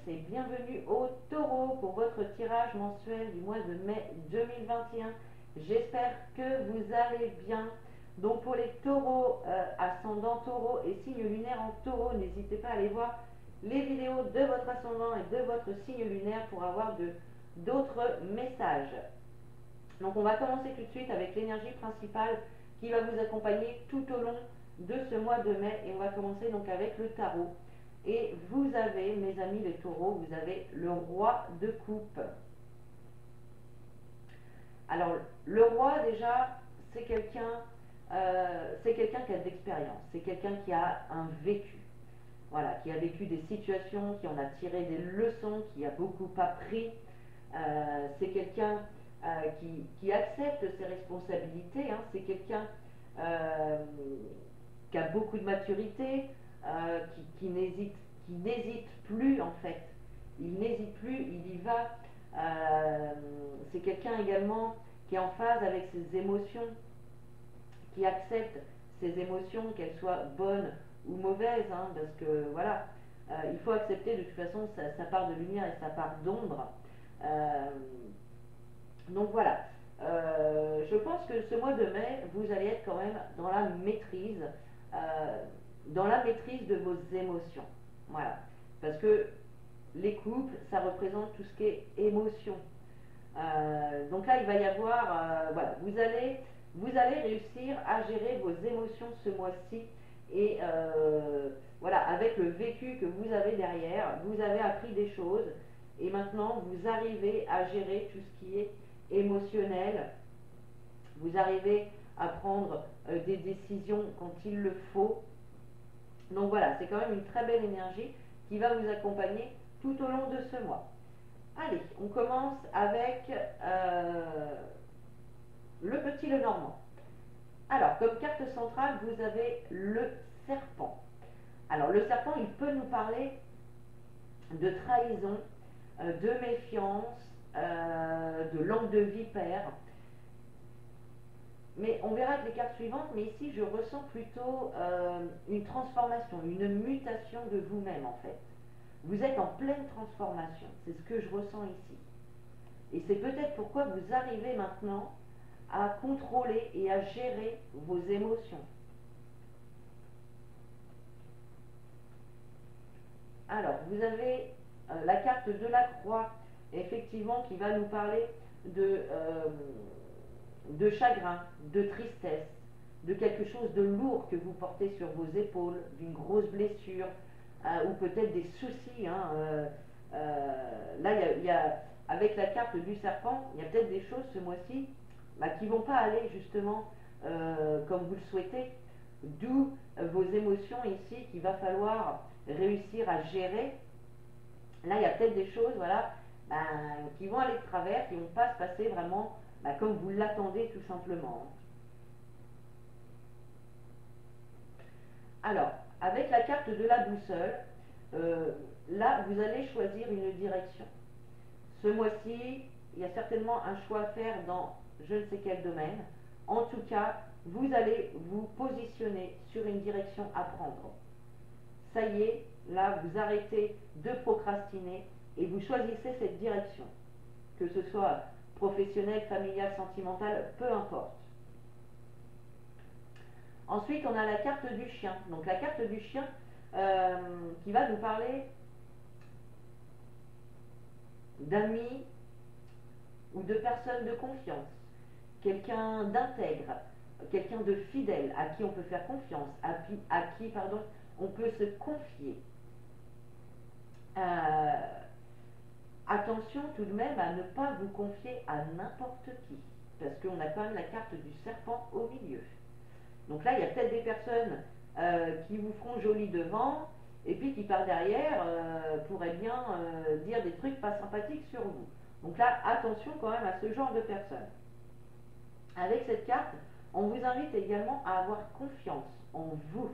et bienvenue au Taureau pour votre tirage mensuel du mois de mai 2021. J'espère que vous allez bien. Donc pour les taureaux, ascendant taureau et signe lunaire en taureau, n'hésitez pas à aller voir les vidéos de votre ascendant et de votre signe lunaire pour avoir d'autres messages. Donc on va commencer tout de suite avec l'énergie principale qui va vous accompagner tout au long de ce mois de mai. Et on va commencer donc avec le tarot. Et vous avez, mes amis les taureaux, vous avez le roi de coupe. Alors, le roi, déjà, c'est quelqu'un qui a de l'expérience. C'est quelqu'un qui a un vécu. Voilà, qui a vécu des situations, qui en a tiré des leçons, qui a beaucoup appris. C'est quelqu'un qui accepte ses responsabilités. Hein. C'est quelqu'un euh, qui a beaucoup de maturité, qui n'hésite plus en fait. Il n'hésite plus, il y va. C'est quelqu'un également qui est en phase avec ses émotions, qui accepte ses émotions, qu'elles soient bonnes ou mauvaises, hein, parce que voilà, il faut accepter de toute façon sa part de lumière et sa part d'ombre. Donc voilà, je pense que ce mois de mai, vous allez être quand même euh, dans la maîtrise de vos émotions. Voilà, parce que les couples, ça représente tout ce qui est émotion. Donc là, il va y avoir, voilà, vous allez réussir à gérer vos émotions ce mois-ci et voilà, avec le vécu que vous avez derrière, vous avez appris des choses et maintenant vous arrivez à gérer tout ce qui est émotionnel. Vous arrivez à prendre des décisions quand il le faut. Donc voilà, c'est quand même une très belle énergie qui va vous accompagner tout au long de ce mois. Allez, on commence avec le petit Lenormand. Alors, comme carte centrale, vous avez le serpent. Alors, le serpent, il peut nous parler de trahison, de méfiance, de langue de vipère. Mais on verra avec les cartes suivantes, mais ici, je ressens plutôt une transformation, une mutation de vous-même, en fait. Vous êtes en pleine transformation, c'est ce que je ressens ici. Et c'est peut-être pourquoi vous arrivez maintenant à contrôler et à gérer vos émotions. Alors, vous avez la carte de la croix, effectivement, qui va nous parler de chagrin, de tristesse, de quelque chose de lourd que vous portez sur vos épaules, d'une grosse blessure, ou peut-être des soucis. Hein, là, avec la carte du serpent, il y a peut-être des choses ce mois-ci qui ne vont pas aller justement comme vous le souhaitez. D'où vos émotions ici qu'il va falloir réussir à gérer. Là, il y a peut-être des choses voilà, qui vont aller de travers, qui ne vont pas se passer vraiment comme vous l'attendez tout simplement. Alors, avec la carte de la boussole, là, vous allez choisir une direction. Ce mois-ci, il y a certainement un choix à faire dans je ne sais quel domaine. En tout cas, vous allez vous positionner sur une direction à prendre. Ça y est, là, vous arrêtez de procrastiner et vous choisissez cette direction. Que ce soit professionnel, familial, sentimental, peu importe. Ensuite, on a la carte du chien. Donc la carte du chien qui va nous parler d'amis ou de personnes de confiance, quelqu'un d'intègre, quelqu'un de fidèle à qui on peut faire confiance, à qui pardon, on peut se confier. Attention tout de même à ne pas vous confier à n'importe qui, parce qu'on a quand même la carte du serpent au milieu. Donc là, il y a peut-être des personnes qui vous feront joli devant, et puis qui par derrière pourraient bien dire des trucs pas sympathiques sur vous. Donc là, attention quand même à ce genre de personnes. Avec cette carte, on vous invite également à avoir confiance en vous.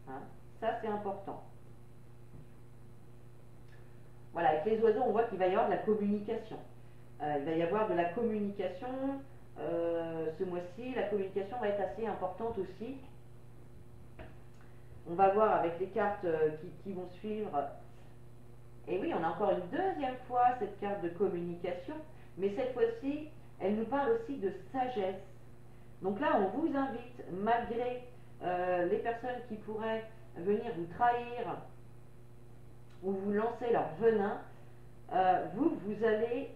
Hein. Ça, c'est important. Voilà, avec les oiseaux, on voit qu'il va y avoir de la communication. Il va y avoir de la communication. Ce mois-ci, la communication va être assez importante aussi. On va voir avec les cartes qui vont suivre Et oui, on a encore une deuxième fois cette carte de communication, mais cette fois-ci, elle nous parle aussi de sagesse. Donc là, on vous invite, malgré les personnes qui pourraient venir vous trahir ou vous lancer leur venin, vous allez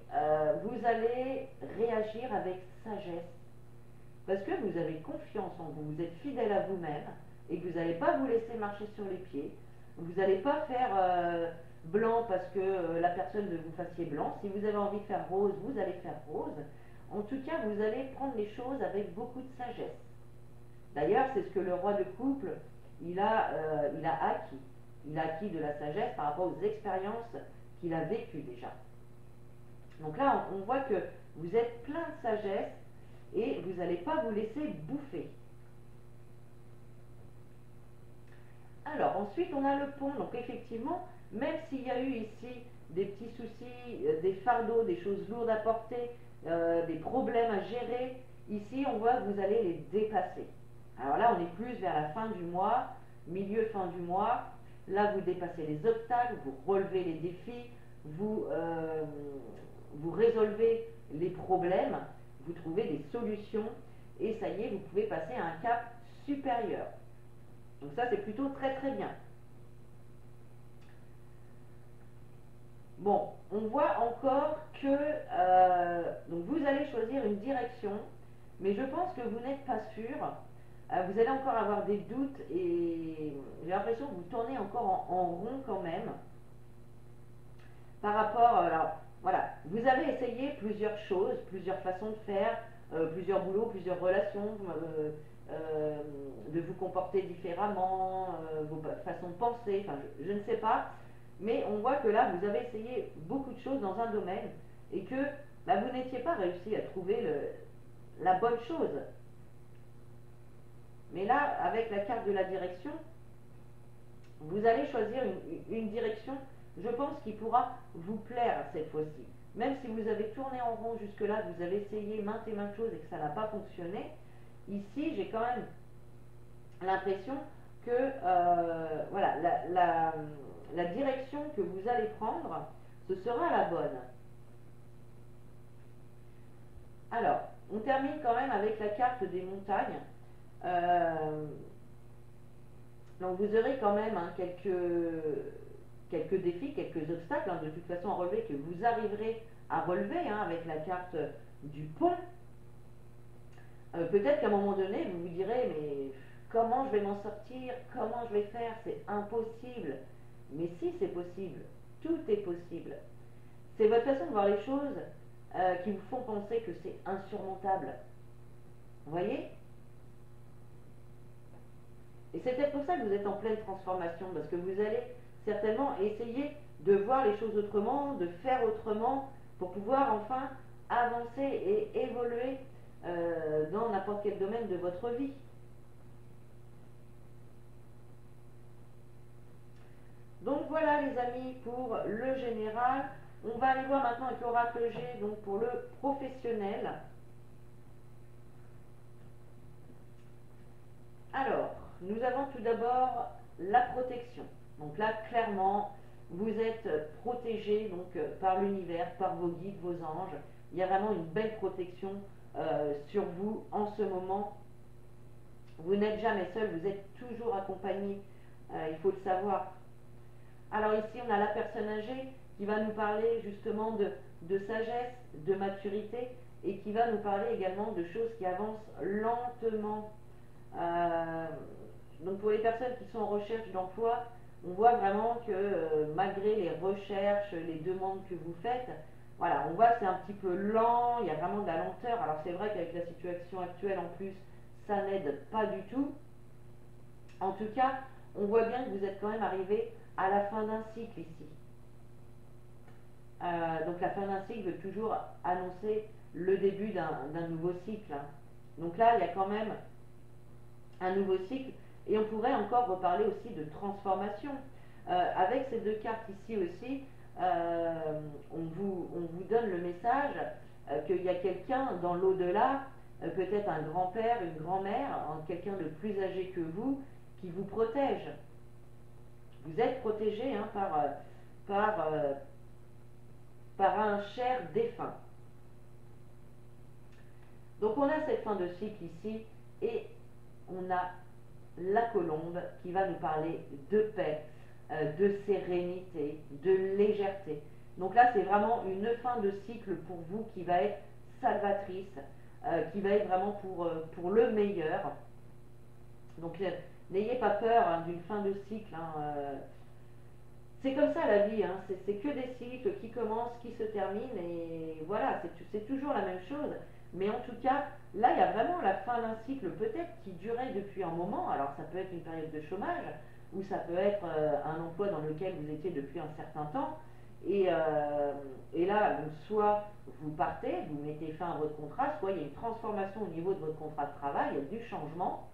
réagir avec sagesse. Parce que vous avez confiance en vous, vous êtes fidèle à vous-même et que vous n'allez pas vous laisser marcher sur les pieds. Vous n'allez pas faire blanc parce que la personne veut que vous fassiez blanc. Si vous avez envie de faire rose, vous allez faire rose. En tout cas, vous allez prendre les choses avec beaucoup de sagesse. D'ailleurs, c'est ce que le roi de couple, il a acquis. Il a acquis de la sagesse par rapport aux expériences qu'il a vécues déjà. Donc là, on voit que vous êtes plein de sagesse et vous n'allez pas vous laisser bouffer. Alors, ensuite, on a le pont. Donc, effectivement, même s'il y a eu ici des petits soucis, des fardeaux, des choses lourdes à porter, des problèmes à gérer, ici, on voit que vous allez les dépasser. Alors là, on est plus vers la fin du mois, milieu, fin du mois. Là, vous dépassez les obstacles, vous relevez les défis, vous résolvez les problèmes, vous trouvez des solutions et ça y est, vous pouvez passer à un cap supérieur. Donc ça, c'est plutôt très très bien. Bon, on voit encore que donc vous allez choisir une direction, mais je pense que vous n'êtes pas sûr. Vous allez encore avoir des doutes et j'ai l'impression que vous tournez encore en rond quand même. Par rapport, alors voilà, vous avez essayé plusieurs choses, plusieurs façons de faire, plusieurs boulots, plusieurs relations, de vous comporter différemment, vos façons de penser, enfin je ne sais pas, mais on voit que là vous avez essayé beaucoup de choses dans un domaine et que bah, vous n'étiez pas réussi à trouver la bonne chose. Mais là, avec la carte de la direction, vous allez choisir une direction, je pense, qui pourra vous plaire cette fois-ci. Même si vous avez tourné en rond jusque-là, vous avez essayé maintes et maintes choses et que ça n'a pas fonctionné, ici, j'ai quand même l'impression que voilà, la direction que vous allez prendre, ce sera la bonne. Alors, on termine quand même avec la carte des montagnes. Donc vous aurez quand même hein, quelques défis, quelques obstacles, hein, de toute façon à relever, que vous arriverez à relever hein, avec la carte du pont. Peut-être qu'à un moment donné, vous vous direz, mais comment je vais m'en sortir? Comment je vais faire? C'est impossible. Mais si, c'est possible. Tout est possible. C'est votre façon de voir les choses qui vous font penser que c'est insurmontable. Vous voyez? Et c'est peut-être pour ça que vous êtes en pleine transformation, parce que vous allez certainement essayer de voir les choses autrement, de faire autrement, pour pouvoir enfin avancer et évoluer dans n'importe quel domaine de votre vie. Donc voilà les amis pour le général. On va aller voir maintenant avec l'oracle G, donc pour le professionnel. Alors, nous avons tout d'abord la protection. Donc là, clairement, vous êtes protégé donc, par l'univers, par vos guides, vos anges. Il y a vraiment une belle protection sur vous en ce moment. Vous n'êtes jamais seul, vous êtes toujours accompagné, il faut le savoir. Alors ici, on a la personne âgée qui va nous parler justement de sagesse, de maturité et qui va nous parler également de choses qui avancent lentement. Donc pour les personnes qui sont en recherche d'emploi, on voit vraiment que malgré les recherches, les demandes que vous faites, voilà, on voit que c'est un petit peu lent, il y a vraiment de la lenteur. Alors c'est vrai qu'avec la situation actuelle en plus, ça n'aide pas du tout. En tout cas, on voit bien que vous êtes quand même arrivé à la fin d'un cycle ici. Donc la fin d'un cycle veut toujours annoncer le début d'un nouveau cycle. Hein. Donc là, il y a quand même un nouveau cycle et on pourrait encore reparler aussi de transformation. Avec ces deux cartes ici aussi, on vous donne le message qu'il y a quelqu'un dans l'au-delà, peut-être un grand-père, une grand-mère, quelqu'un de plus âgé que vous, qui vous protège. Vous êtes protégé hein, par un cher défunt. Donc on a cette fin de cycle ici et on a la colombe qui va nous parler de paix, de sérénité, de légèreté. Donc là c'est vraiment une fin de cycle pour vous qui va être salvatrice, qui va être vraiment pour le meilleur. Donc n'ayez pas peur hein, d'une fin de cycle. Hein, c'est comme ça la vie, hein, c'est que des cycles qui commencent, qui se terminent, et voilà, c'est toujours la même chose. Mais en tout cas, là, il y a vraiment la fin d'un cycle, peut-être qui durait depuis un moment. Alors, ça peut être une période de chômage, ou ça peut être un emploi dans lequel vous étiez depuis un certain temps. Et là, donc, soit vous partez, vous mettez fin à votre contrat, soit il y a une transformation au niveau de votre contrat de travail, il y a du changement,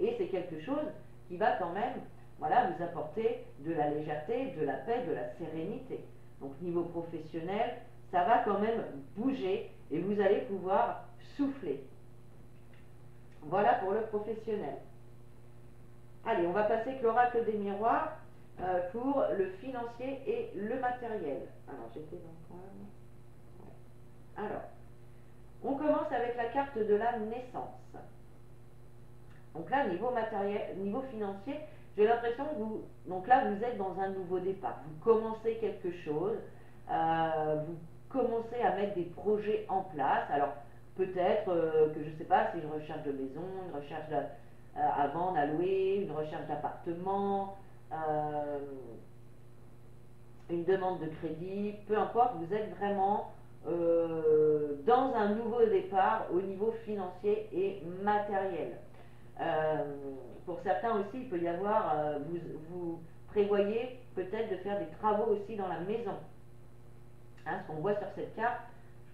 et c'est quelque chose qui va quand même voilà, vous apporter de la légèreté, de la paix, de la sérénité. Donc niveau professionnel, ça va quand même bouger et vous allez pouvoir souffler. Voilà pour le professionnel. Allez, on va passer avec l'oracle des miroirs pour le financier et le matériel. Alors, j'étais dans quoi? Alors, on commence avec la carte de la naissance. Donc là, niveau matériel, niveau financier, j'ai l'impression que vous, donc là, vous êtes dans un nouveau départ. Vous commencez quelque chose, vous commencez à mettre des projets en place. Alors, peut-être que je ne sais pas, c'est une recherche de maison, une recherche à vendre, à louer, une recherche d'appartement, une demande de crédit, peu importe, vous êtes vraiment dans un nouveau départ au niveau financier et matériel. Pour certains aussi, il peut y avoir, vous prévoyez peut-être de faire des travaux aussi dans la maison. Hein, ce qu'on voit sur cette carte,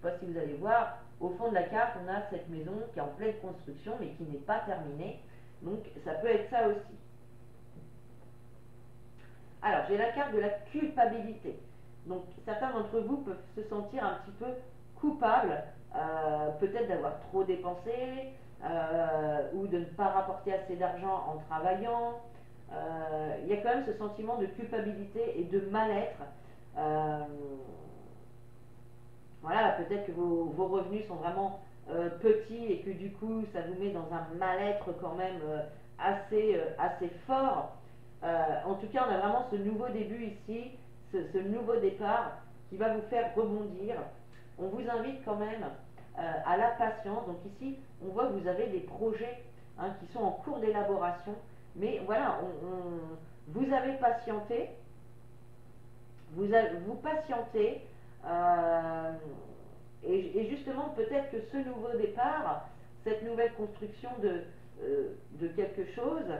je ne sais pas si vous allez voir, au fond de la carte, on a cette maison qui est en pleine construction mais qui n'est pas terminée. Donc ça peut être ça aussi. Alors, j'ai la carte de la culpabilité. Donc certains d'entre vous peuvent se sentir un petit peu coupables, peut-être d'avoir trop dépensé, ou de ne pas rapporter assez d'argent en travaillant. Il y a quand même ce sentiment de culpabilité et de mal-être. Voilà, peut-être que vos revenus sont vraiment petits et que du coup ça vous met dans un mal-être quand même assez fort. En tout cas, on a vraiment ce nouveau début ici, ce nouveau départ qui va vous faire rebondir. On vous invite quand même à la patience. Donc ici, on voit que vous avez des projets hein, qui sont en cours d'élaboration. Mais voilà, vous avez patienté, vous patientez. Et justement, peut-être que ce nouveau départ, cette nouvelle construction de quelque chose,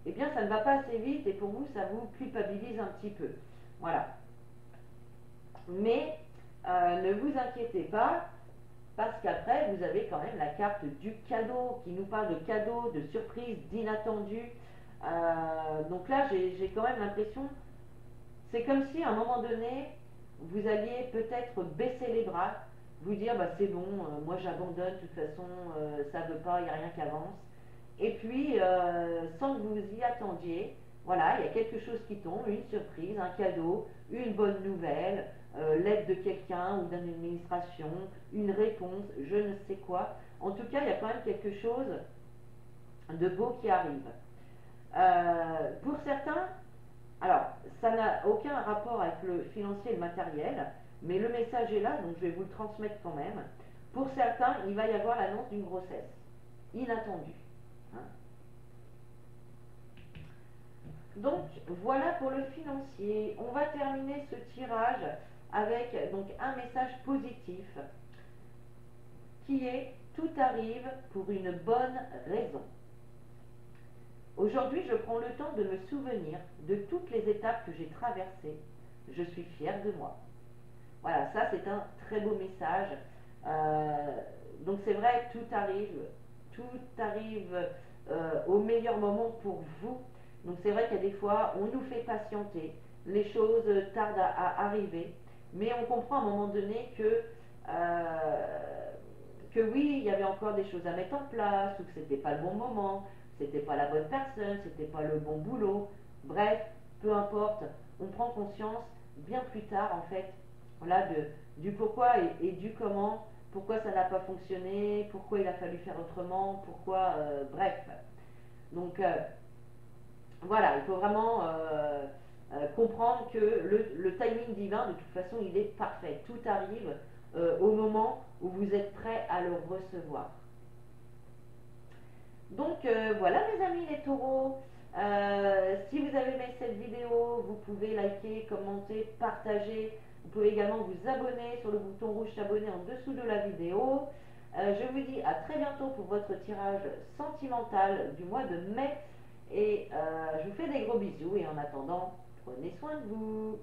eh bien, ça ne va pas assez vite et pour vous, ça vous culpabilise un petit peu. Voilà. Mais ne vous inquiétez pas, parce qu'après, vous avez quand même la carte du cadeau qui nous parle de cadeaux, de surprises, d'inattendus. Donc là, j'ai quand même l'impression, c'est comme si à un moment donné, vous alliez peut-être baisser les bras, vous dire bah, c'est bon, moi j'abandonne, de toute façon ça ne veut pas, il n'y a rien qui avance. Et puis, sans que vous y attendiez, voilà, il y a quelque chose qui tombe, une surprise, un cadeau, une bonne nouvelle, l'aide de quelqu'un ou d'une administration, une réponse, je ne sais quoi. En tout cas, il y a quand même quelque chose de beau qui arrive. Pour certains, alors, ça n'a aucun rapport avec le financier et le matériel, mais le message est là, donc je vais vous le transmettre quand même. Pour certains, il va y avoir l'annonce d'une grossesse, inattendue. Hein. Donc, voilà pour le financier. On va terminer ce tirage avec donc, un message positif qui est « Tout arrive pour une bonne raison ». Aujourd'hui, je prends le temps de me souvenir de toutes les étapes que j'ai traversées. Je suis fière de moi. Voilà, ça c'est un très beau message. Donc c'est vrai, tout arrive au meilleur moment pour vous. Donc c'est vrai qu'il y a des fois, on nous fait patienter, les choses tardent à arriver, mais on comprend à un moment donné que oui, il y avait encore des choses à mettre en place, ou que c'était pas le bon moment, c'était pas la bonne personne, c'était pas le bon boulot. Bref, peu importe, on prend conscience bien plus tard en fait, voilà, du pourquoi et du comment, pourquoi ça n'a pas fonctionné, pourquoi il a fallu faire autrement, pourquoi, bref. Donc voilà, il faut vraiment comprendre que le timing divin, de toute façon, il est parfait. Tout arrive au moment où vous êtes prêt à le recevoir. Donc voilà mes amis les taureaux. Si vous avez aimé cette vidéo, vous pouvez liker, commenter, partager. Vous pouvez également vous abonner sur le bouton rouge s'abonner en dessous de la vidéo. Je vous dis à très bientôt pour votre tirage sentimental du mois de mai. Et je vous fais des gros bisous et en attendant, prenez soin de vous.